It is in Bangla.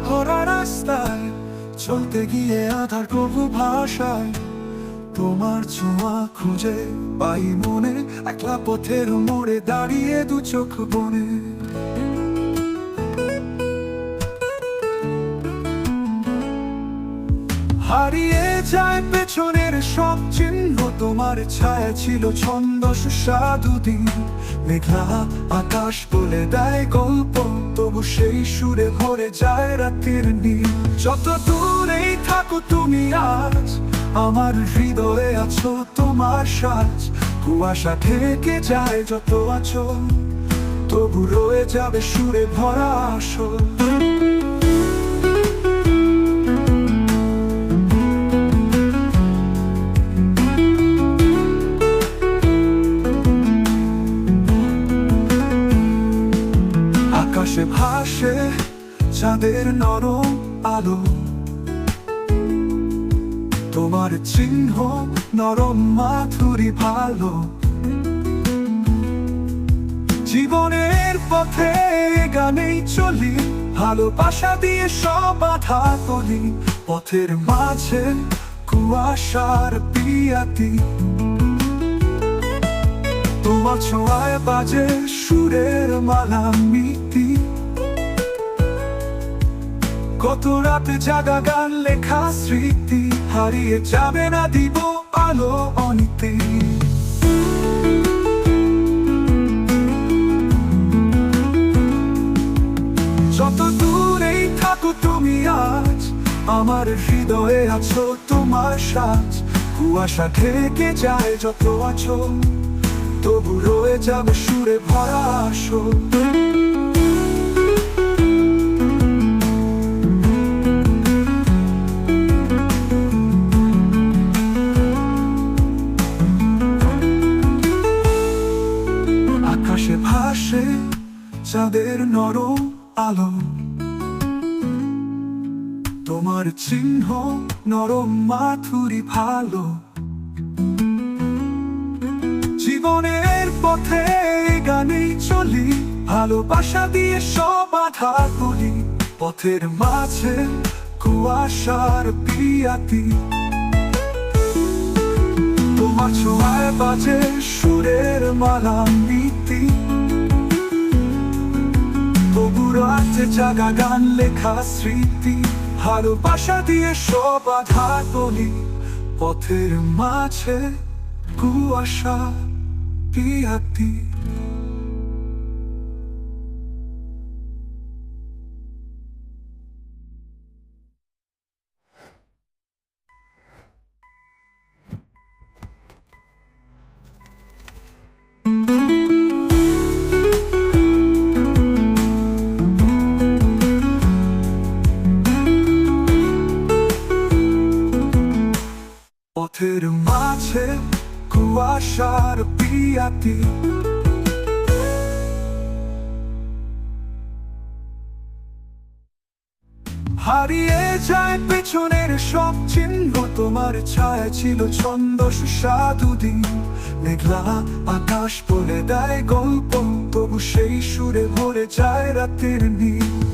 ভরা রাস্তায় চলতে গিয়ে আধার প্রভু ভাষায় তোমার ছোঁয়া খুঁজে পাই মনে, একলা পথের মোড়ে দাঁড়িয়ে দু চোখ বনে। হারিয়ে যায় পেছনের সব চিহ্ন, তোমার ছায়া ছিল ছন্দ সুস্বাদু দিন। মেঘলা আকাশ বলে দেয় গল্প, তবু সেই সুরে ভরে যায় রাতের নীল। যত দূরেই থাকো তুমি আজ, আমার হৃদয়ে আছো তোমার সাজ। কুয়াশা ঢেকে যায় যত আছো, তবু রয়ে যাবে সুরে ভরা আসল। আকাশে ভাসে চাঁদের নরম আলো, তোমার চিহ্ন নরম মাধুরী ভালো। জীবনের পথে গানেই চলি, ভালোবাসা দিয়ে সব বাধা তুলি। পথের মাঝে কুয়াশার পিয়াতি, তোমার ছোঁয়ায় বাজে সুরের মালা মিতি। কত রাতে জাগা গান লেখা স্মৃতি, হারিয়ে যাবে না দিব আলো অনিতি। যত দূরেই থাকো তুমি আজ, আমার হৃদয়ে আছো তোমার সাজ। কুয়াশা ঢেকে যায় যত আছো, তবু রয়ে যাবে সুরে ভরা আসল। আকাশে ভাসে চাঁদের নরম আলো, তোমার চিহ্ন নরম মাধুরী ভালো। জীবনের পথে গানেই চলি, ভালোবাসা দিয়ে সব বাধা তুলি। পথের মাঝে কুয়াশার পিয়াতি, তোমার ছোঁয়ায় বাজে সুরের মালা মিতি। তবু রাতে জাগা গান লেখা স্মৃতি, ভালোবাসা দিয়ে সব বাধা তুলি। পথের মাঝে কুয়াশা পিয়াতি। পথের মাঝে কুয়াশার পিয়াতি, হারিয়ে যায় পেছনের সব চিহ্ন, তোমার ছায়া ছিল ছন্দ সুস্বাদু দিন। মেঘলা আকাশ বলে দেয় গল্প, তবু সেই সুরে ভরে যায় রাতের নীল।